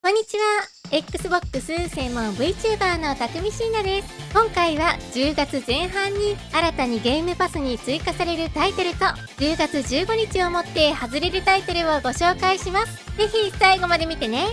こんにちは。Xbox 専門 VTuber のたくみしーなです。今回は10月前半に新たにゲームパスに追加されるタイトルと10月15日をもって外れるタイトルをご紹介します。ぜひ最後まで見てね。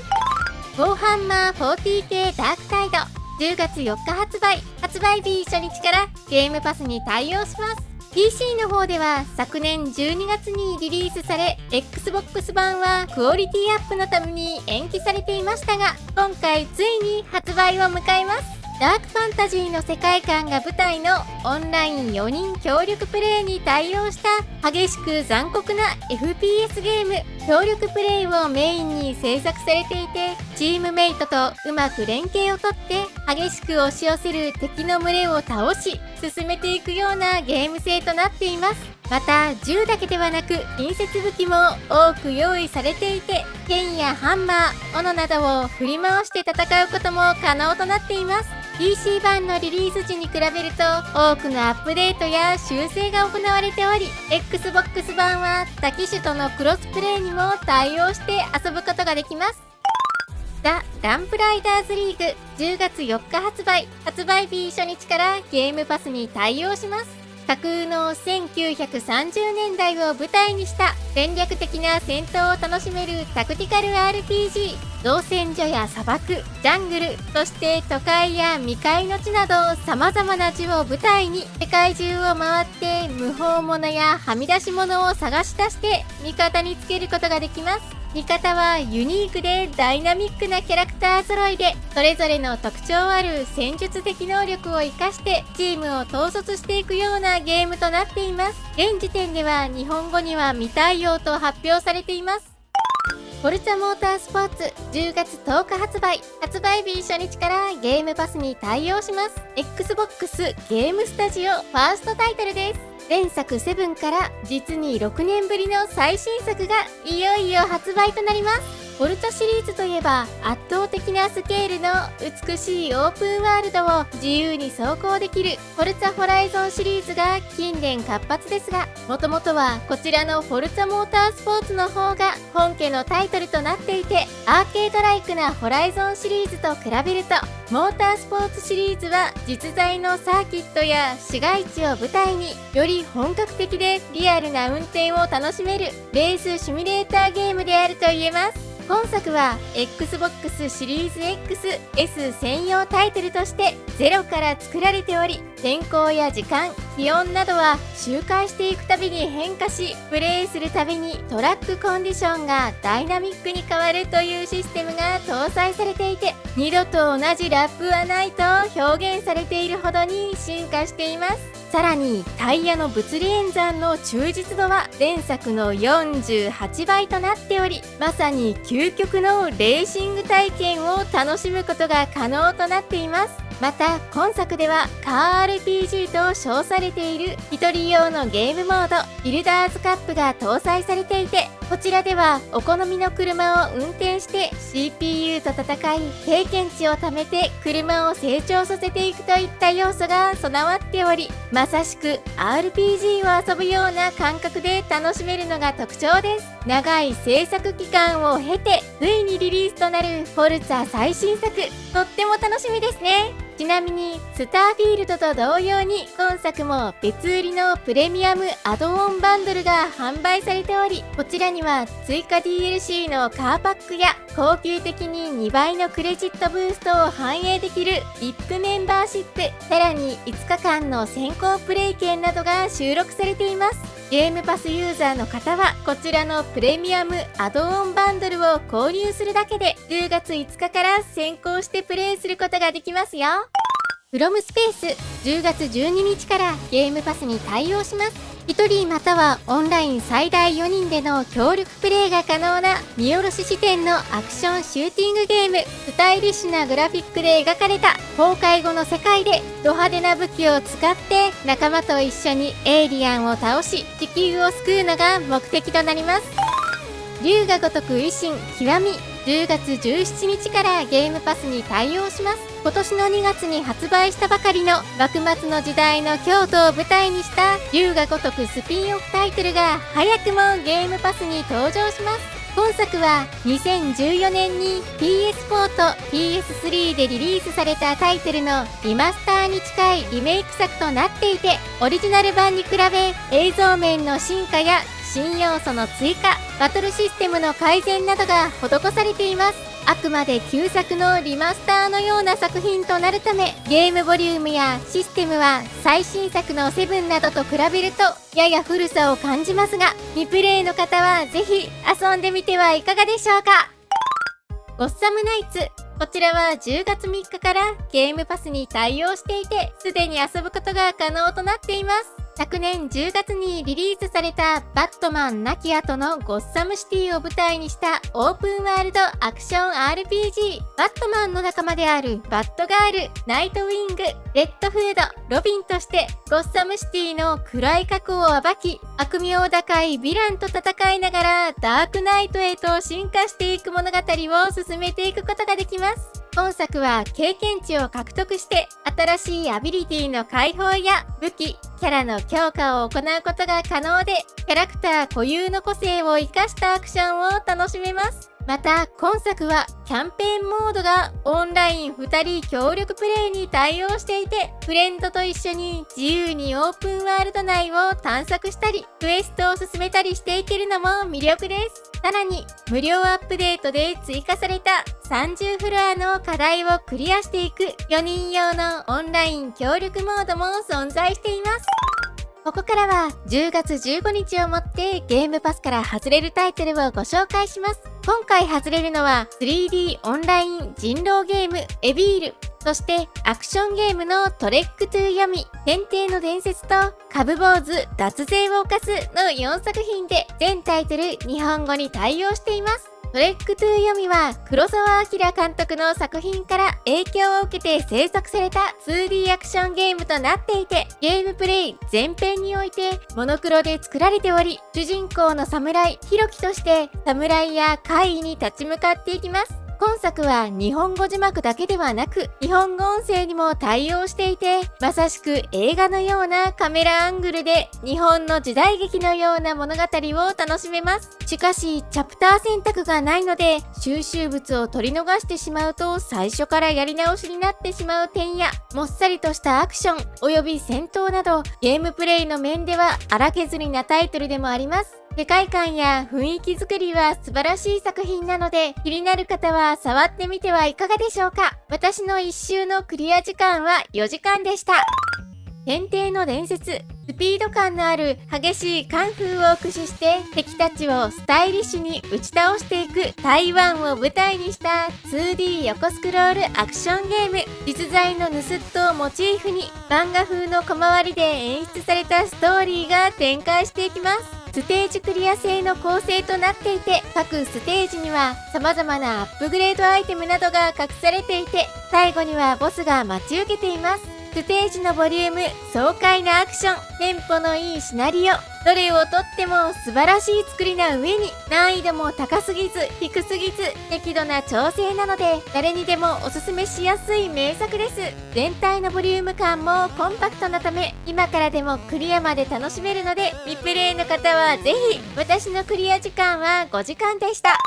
ウォーハンマー 40K ダークサイド10月4日発売日初日からゲームパスに対応します。PC の方では昨年12月にリリースされ Xbox 版はクオリティアップのために延期されていましたが、今回ついに発売を迎えます。ダークファンタジーの世界観が舞台のオンライン4人協力プレイに対応した激しく残酷な FPS ゲーム。協力プレイをメインに制作されていて、チームメイトとうまく連携をとって激しく押し寄せる敵の群れを倒し進めていくようなゲーム性となっています。また銃だけではなく近接武器も多く用意されていて、剣やハンマー、斧などを振り回して戦うことも可能となっています。PC 版のリリース時に比べると多くのアップデートや修正が行われており、 Xbox 版は他機種とのクロスプレイにも対応して遊ぶことができます。ザ・ランプライダーズリーグ10月4日発売日初日からゲームパスに対応します。架空の1930年代を舞台にした戦略的な戦闘を楽しめるタクティカル RPG。 造船所や砂漠、ジャングル、そして都会や未開の地など様々な地を舞台に世界中を回って無法者やはみ出し物を探し出して味方につけることができます。味方はユニークでダイナミックなキャラクター揃いで、それぞれの特徴ある戦術的能力を活かしてチームを統率していくようなゲームとなっています。現時点では日本語には未対応と発表されています。フォルツァモータースポーツ10月10日発売日初日からゲームパスに対応します。 Xbox ゲームスタジオファーストタイトルです。前作7から実に6年ぶりの最新作がいよいよ発売となります。フォルツァシリーズといえば圧倒的なスケールの美しいオープンワールドを自由に走行できるフォルツァホライゾンシリーズが近年活発ですが、もともとはこちらのフォルツァモータースポーツの方が本家のタイトルとなっていて、アーケードライクなホライゾンシリーズと比べるとモータースポーツシリーズは実在のサーキットや市街地を舞台により本格的でリアルな運転を楽しめるレースシミュレーターゲームであると言えます。本作は Xbox シリーズ XS 専用タイトルとしてゼロから作られており、天候や時間、気温などは周回していくたびに変化し、プレイするたびにトラックコンディションがダイナミックに変わるというシステムが搭載されていて、二度と同じラップはないと表現されているほどに進化しています。さらにタイヤの物理演算の忠実度は前作の48倍となっており、まさに究極のレーシング体験を楽しむことが可能となっています。また今作ではカー RPG と称されている一人用のゲームモードビルダーズカップが搭載されていて、こちらではお好みの車を運転して CPU と戦い経験値を貯めて車を成長させていくといった要素が備わっており、まさしく RPG を遊ぶような感覚で楽しめるのが特徴です。長い制作期間を経てついにリリースとなるフォルツァ最新作、とっても楽しみですね。ちなみにスターフィールドと同様に今作も別売りのプレミアムアドオンバンドルが販売されており、こちらには追加 DLC のカーパックや高級的に2倍のクレジットブーストを反映できる VIP メンバーシップ、さらに5日間の先行プレイ券などが収録されています。ゲームパスユーザーの方はこちらのプレミアムアドオンバンドルを購入するだけで10月5日から先行してプレイすることができますよ。フロムスペース10月12日からゲームパスに対応します。1人またはオンライン最大4人での協力プレイが可能な見下ろし視点のアクションシューティングゲーム。スタイリッシュなグラフィックで描かれた崩壊後の世界でド派手な武器を使って仲間と一緒にエイリアンを倒し地球を救うのが目的となります。龍が如く維新極み10月17日からゲームパスに対応します。今年の2月に発売したばかりの幕末の時代の京都を舞台にした龍が如くスピンオフタイトルが早くもゲームパスに登場します。今作は2014年に PS4 と PS3 でリリースされたタイトルのリマスターに近いリメイク作となっていて、オリジナル版に比べ映像面の進化や新要素の追加、バトルシステムの改善などが施されています。あくまで旧作のリマスターのような作品となるため、ゲームボリュームやシステムは最新作の7などと比べるとやや古さを感じますが、未プレイの方はぜひ遊んでみてはいかがでしょうか。ゴッサムナイツ、こちらは10月3日からゲームパスに対応していて、すでに遊ぶことが可能となっています。昨年10月にリリースされたバットマン亡き後のゴッサムシティを舞台にしたオープンワールドアクション RPG。 バットマンの仲間であるバットガール、ナイトウィング、レッドフード、ロビンとしてゴッサムシティの暗い過去を暴き、悪名高いヴィランと戦いながらダークナイトへと進化していく物語を進めていくことができます。本作は経験値を獲得して新しいアビリティの解放や武器、キャラの強化を行うことが可能で、キャラクター固有の個性を生かしたアクションを楽しめます。また今作はキャンペーンモードがオンライン2人協力プレイに対応していて、フレンドと一緒に自由にオープンワールド内を探索したりクエストを進めたりしていけるのも魅力です。さらに無料アップデートで追加された30フロアの課題をクリアしていく4人用のオンライン協力モードも存在しています。ここからは10月15日をもってゲームパスから外れるタイトルをご紹介します。今回外れるのは 3D オンライン人狼ゲームエビール、そしてアクションゲームのトレックトゥーヤミ、天帝の伝説と株坊主脱税を犯すの4作品で全タイトル日本語に対応しています。トレックトゥーヤミは黒澤明監督の作品から影響を受けて制作された 2D アクションゲームとなっていて、ゲームプレイ全編においてモノクロで作られており、主人公の侍ヒロキとして侍や怪異に立ち向かっていきます。今作は日本語字幕だけではなく日本語音声にも対応していて、まさしく映画のようなカメラアングルで日本の時代劇のような物語を楽しめます。しかしチャプター選択がないので収集物を取り逃してしまうと最初からやり直しになってしまう点や、もっさりとしたアクションおよび戦闘などゲームプレイの面では荒削りなタイトルでもあります。世界観や雰囲気作りは素晴らしい作品なので、気になる方は触ってみてはいかがでしょうか。私の1周のクリア時間は4時間でした。天帝の伝説、スピード感のある激しいカンフーを駆使して敵たちをスタイリッシュに打ち倒していく台湾を舞台にした 2D 横スクロールアクションゲーム。実在のヌスットをモチーフに漫画風の小回りで演出されたストーリーが展開していきます。ステージクリア制の構成となっていて、各ステージには様々なアップグレードアイテムなどが隠されていて、最後にはボスが待ち受けています。ステージのボリューム、爽快なアクション、テンポのいいシナリオ、どれをとっても素晴らしい作りな上に難易度も高すぎず低すぎず適度な調整なので、誰にでもおすすめしやすい名作です。全体のボリューム感もコンパクトなため、今からでもクリアまで楽しめるので、未プレイの方はぜひ。私のクリア時間は5時間でした。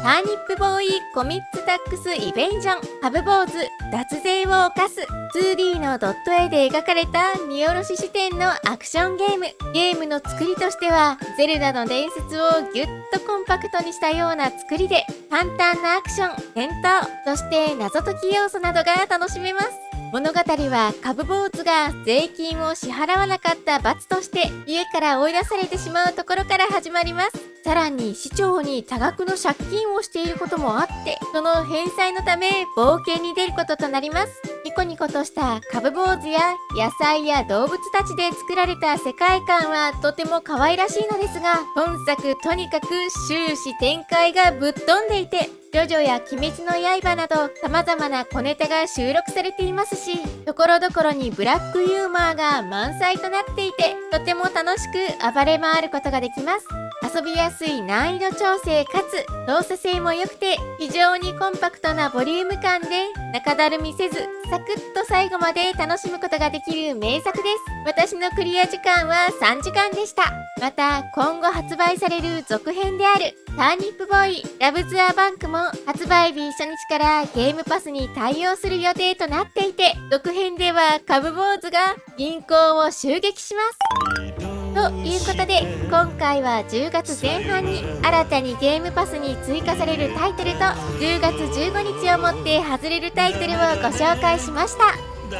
ターニップボーイコミッツタックスイベンジョン、株坊主脱税を犯す。 2D のドット絵で描かれた見下ろし視点のアクションゲーム。ゲームの作りとしてはゼルダの伝説をギュッとコンパクトにしたような作りで、簡単なアクション、戦闘、そして謎解き要素などが楽しめます。物語は株坊主が税金を支払わなかった罰として家から追い出されてしまうところから始まります。さらに市長に多額の借金をしていることもあって、その返済のため冒険に出ることとなります。ニコニコとした株坊主や野菜や動物たちで作られた世界観はとても可愛らしいのですが、本作とにかく終始展開がぶっ飛んでいて、ジョジョや鬼滅の刃など様々な小ネタが収録されていますし、ところどころにブラックユーモアが満載となっていて、とても楽しく暴れ回ることができます。遊びやすい難易度調整かつ動作性も良くて非常にコンパクトなボリューム感で中だるみせずサクッと最後まで楽しむことができる名作です。私のクリア時間は3時間でした。また今後発売される続編であるターニップボーイラブツアーバンクも発売日初日からゲームパスに対応する予定となっていて、続編ではカブ坊主が銀行を襲撃します。ということで今回は10月前半に新たにゲームパスに追加されるタイトルと10月15日をもって外れるタイトルをご紹介しました。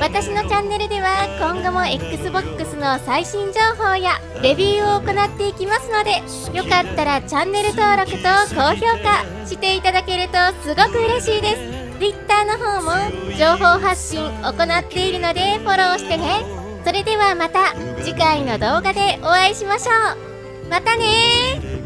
私のチャンネルでは今後も Xbox の最新情報やレビューを行っていきますので、よかったらチャンネル登録と高評価していただけるとすごく嬉しいです。 Twitter の方も情報発信行っているのでフォローしてね。それではまた次回の動画でお会いしましょう。またねー。